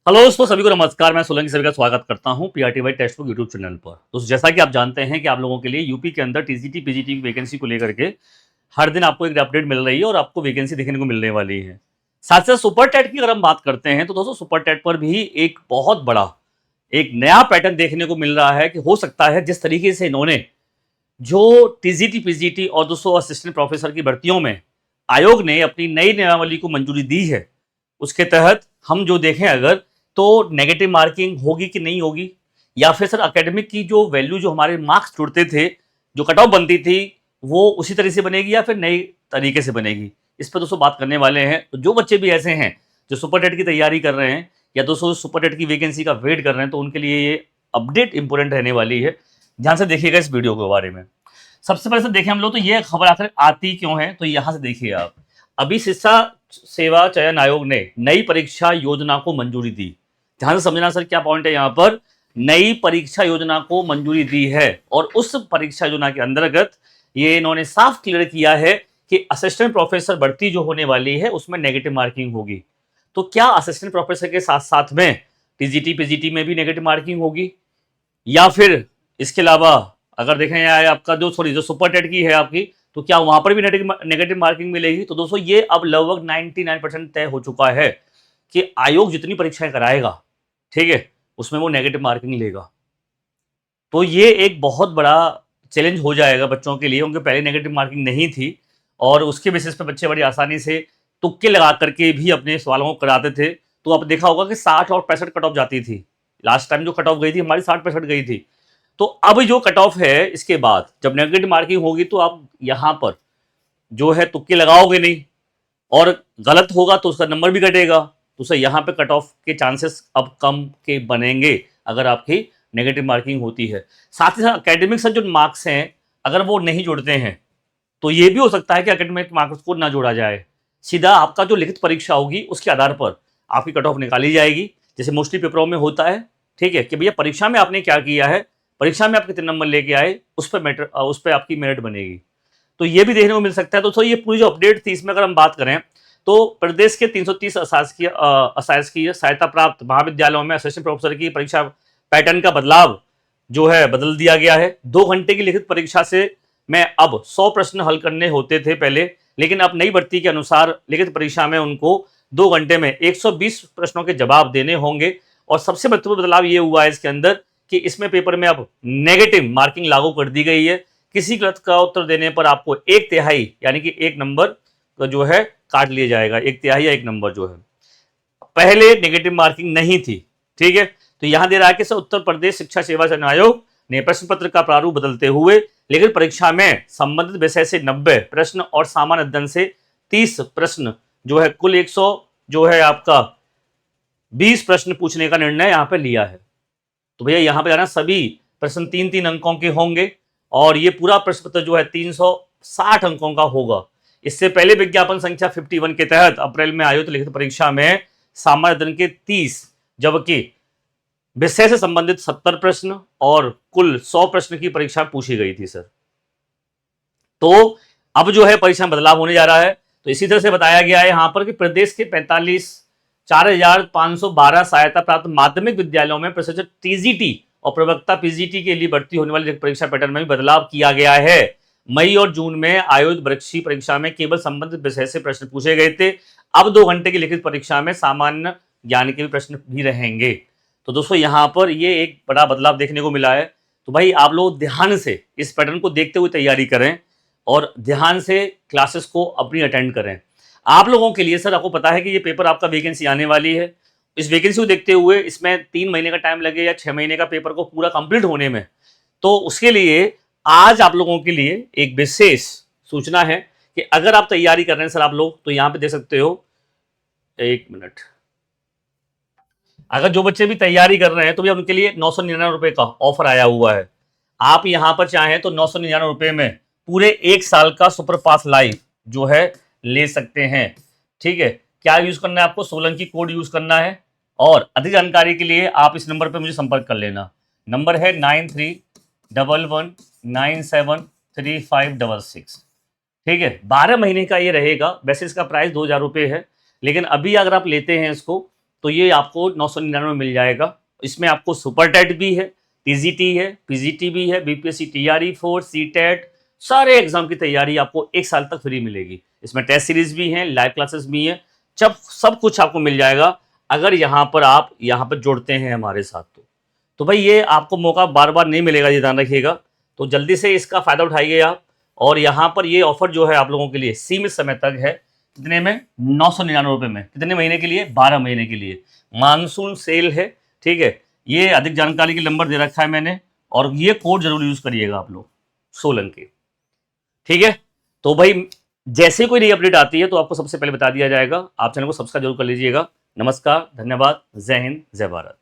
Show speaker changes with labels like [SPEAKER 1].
[SPEAKER 1] Hello दोस्तों, सभी को नमस्कार। मैं सोलंकी सभी का स्वागत करता हूं PRT Y textbook YouTube channel पर। दोस्तों, जैसा कि आप जानते हैं कि आप लोगों के लिए यूपी के अंदर टीजीटी पीजीटी की वैकेंसी को लेकर के हर दिन आपको एक अपडेट मिल रही है और आपको वैकेंसी देखने को मिलने वाली है। साथ साथ सुपर टेट की अगर हम बात करते हैं तो दोस्तों सुपर टेट पर भी एक बहुत बड़ा एक नया पैटर्न देखने को मिल रहा है कि हो सकता है जिस तरीके से इन्होंने जो टीजीटी पीजीटी और दोस्तों असिस्टेंट प्रोफेसर की भर्तियों में आयोग ने अपनी नई नियमावली को मंजूरी दी है, उसके तहत हम जो देखें अगर तो नेगेटिव मार्किंग होगी कि नहीं होगी, या फिर सर एकेडमिक की जो वैल्यू जो हमारे मार्क्स जुड़ते थे, जो कट ऑफ बनती थी, वो उसी तरह से बनेगी या फिर नई तरीके से बनेगी। इस पर दोस्तों बात करने वाले हैं। तो जो बच्चे भी ऐसे हैं जो सुपर टेट की तैयारी कर रहे हैं या दोस्तों सुपर टेट की वैकेंसी का वेट कर रहे हैं, तो उनके लिए ये अपडेट इंपॉर्टेंट रहने वाली है। ध्यान से देखिएगा इस वीडियो के बारे में। सबसे पहले से देखें हम लोग तो ये खबर आखिर आती क्यों है, तो यहाँ से देखिए आप। अभी शिक्षा सेवा चयन आयोग ने नई परीक्षा योजना को मंजूरी दी। ध्यान से समझना सर, क्या पॉइंट है यहाँ पर। नई परीक्षा योजना को मंजूरी दी है और उस परीक्षा योजना के अंतर्गत ये इन्होंने साफ क्लियर किया है कि असिस्टेंट प्रोफेसर भर्ती जो होने वाली है उसमें नेगेटिव मार्किंग होगी। तो क्या असिस्टेंट प्रोफेसर के साथ साथ में टीजीटी पीजीटी में भी नेगेटिव मार्किंग होगी, या फिर इसके अलावा अगर देखें यहाँ आपका जो सुपर टेट की है आपकी, तो क्या वहां पर भी नेगेटिव मार्किंग मिलेगी। तो दोस्तों ये अब लगभग 99% तय हो चुका है कि आयोग जितनी परीक्षाएं कराएगा, ठीक है, उसमें वो नेगेटिव मार्किंग लेगा। तो ये एक बहुत बड़ा चैलेंज हो जाएगा बच्चों के लिए, उनके पहले नेगेटिव मार्किंग नहीं थी और उसके बेसिस पे बच्चे बड़ी आसानी से तुक्के लगा करके भी अपने सवालों को कराते थे। तो आप देखा होगा कि 60 और 65 कट ऑफ जाती थी। लास्ट टाइम जो कट ऑफ गई थी हमारी 60-65 गई थी। तो अब जो कट ऑफ है इसके बाद जब नेगेटिव मार्किंग होगी तो आप यहाँ पर जो है तुक्के लगाओगे नहीं, और गलत होगा तो उसका नंबर भी घटेगा। तो सर यहाँ पे कट ऑफ के चांसेस अब कम के बनेंगे अगर आपकी नेगेटिव मार्किंग होती है। साथ ही साथ एकेडमिक से जो मार्क्स हैं अगर वो नहीं जुड़ते हैं तो ये भी हो सकता है कि एकेडमिक मार्क्स को ना जोड़ा जाए। सीधा आपका जो लिखित परीक्षा होगी उसके आधार पर आपकी कट ऑफ निकाली जाएगी, जैसे मोस्टली पेपरों में होता है। ठीक है कि भैया परीक्षा में आपने क्या किया है, परीक्षा में आप कितने नंबर लेके आए, उस पर आपकी मेरिट बनेगी। तो ये भी देखने को मिल सकता है। तो ये पूरी जो अपडेट थी इसमें अगर हम बात करें तो प्रदेश के 330 अशासकीय सहायता प्राप्त महाविद्यालयों में असिस्टेंट प्रोफेसर की परीक्षा पैटर्न का बदलाव जो है बदल दिया गया है। 2 घंटे की लिखित परीक्षा से में अब 100 प्रश्न हल करने होते थे पहले, लेकिन अब नई भर्ती के अनुसार लिखित परीक्षा में उनको 2 घंटे में 120 प्रश्नों के जवाब देने होंगे। और सबसे महत्वपूर्ण बदलाव ये हुआ है इसके अंदर कि इसमें पेपर में अब नेगेटिव मार्किंग लागू कर दी गई है। किसी गलत का उत्तर देने पर आपको 1/3 यानी कि 1 नंबर जो है काट लिया जाएगा। 1/3 या 1 नंबर जो है, पहले नेगेटिव मार्किंग नहीं थी। ठीक है, तो यहां दे रहा है कि उत्तर प्रदेश शिक्षा सेवा चयन आयोग ने प्रश्न पत्र का प्रारूप बदलते हुए लेकिन परीक्षा में संबंधित विषय से 90 प्रश्न और सामान्य अध्ययन से 30 प्रश्न जो है कुल 100 जो है आपका 20 प्रश्न पूछने का निर्णय यहां पर लिया है। तो भैया यहां पे जाना सभी प्रश्न 3-3 अंकों के होंगे और ये पूरा प्रश्न पत्र जो है 360 अंकों का होगा। इससे पहले विज्ञापन संख्या 51 के तहत अप्रैल में आयोजित लिखित परीक्षा में सामान्य अध्ययन के 30 जबकि विषय से संबंधित 70 प्रश्न और कुल 100 प्रश्न की परीक्षा पूछी गई थी सर। तो अब जो है परीक्षा में बदलाव होने जा रहा है। तो इसी तरह से बताया गया है यहाँ पर कि प्रदेश के 4,512 सहायता प्राप्त माध्यमिक विद्यालयों में प्रशिक्षक टीजीटी और प्रवक्ता पीजीटी के लिए भर्ती होने वाली परीक्षा पैटर्न में भी बदलाव किया गया है। मई और जून में आयोजित वृक्षी परीक्षा में केवल संबंधित विषय से प्रश्न पूछे गए थे। अब 2 घंटे की लिखित परीक्षा में सामान्य ज्ञान के भी प्रश्न भी रहेंगे। तो दोस्तों यहाँ पर ये एक बड़ा बदलाव देखने को मिला है। तो भाई आप लोग ध्यान से इस पैटर्न को देखते हुए तैयारी करें और ध्यान से क्लासेस को अपनी अटेंड करें। आप लोगों के लिए सर आपको पता है कि ये पेपर आपका वैकेंसी आने वाली है। इस वैकेंसी को देखते हुए इसमें 3 महीने का टाइम लगे या 6 महीने का पेपर को पूरा कंप्लीट होने में, तो उसके लिए आज आप लोगों के लिए एक विशेष सूचना है कि अगर आप तैयारी कर रहे हैं सर आप लोग, तो यहाँ पे देख सकते हो, 1 मिनट, अगर जो बच्चे भी तैयारी कर रहे हैं तो भैया उनके लिए 999 रुपए का ऑफर आया हुआ है। आप यहाँ पर चाहें तो 999 रुपए में पूरे 1 साल का सुपर पास लाइव जो है ले सकते हैं। ठीक है, क्या यूज करना है आपको, सोलंकी कोड यूज करना है। और अधिक जानकारी के लिए आप इस नंबर पर मुझे संपर्क कर लेना। नंबर है 9311973566। ठीक है, 12 महीने का ये रहेगा। वैसे इसका प्राइस 2,000 रुपये है, लेकिन अभी अगर आप लेते हैं इसको तो ये आपको 999 में मिल जाएगा। इसमें आपको सुपर टेट भी है, टीजीटी है, पीजीटी भी है, बीपीएससी TRE4, सीटेट, सारे एग्जाम की तैयारी आपको 1 साल तक फ्री मिलेगी। इसमें टेस्ट सीरीज भी है, लाइव क्लासेस भी है, सब कुछ आपको मिल जाएगा अगर यहाँ पर आप यहाँ पर जुड़ते हैं हमारे साथ। तो भाई ये आपको मौका बार बार नहीं मिलेगा, ये ध्यान रखिएगा। तो जल्दी से इसका फ़ायदा उठाइए आप। और यहाँ पर ये ऑफर जो है आप लोगों के लिए सीमित समय तक है। कितने में? 999 रुपये में। कितने महीने के लिए? 12 महीने के लिए। मानसून सेल है, ठीक है। ये अधिक जानकारी के नंबर दे रखा है मैंने, और ये कोड जरूर यूज़ करिएगा आप लोग, सोलंकी, ठीक है। तो भाई जैसे कोई नई अपडेट आती है तो आपको सबसे पहले बता दिया जाएगा। आप चैनल को सब्सक्राइब जरूर कर लीजिएगा। नमस्कार, धन्यवाद, जय हिंद, जय भारत।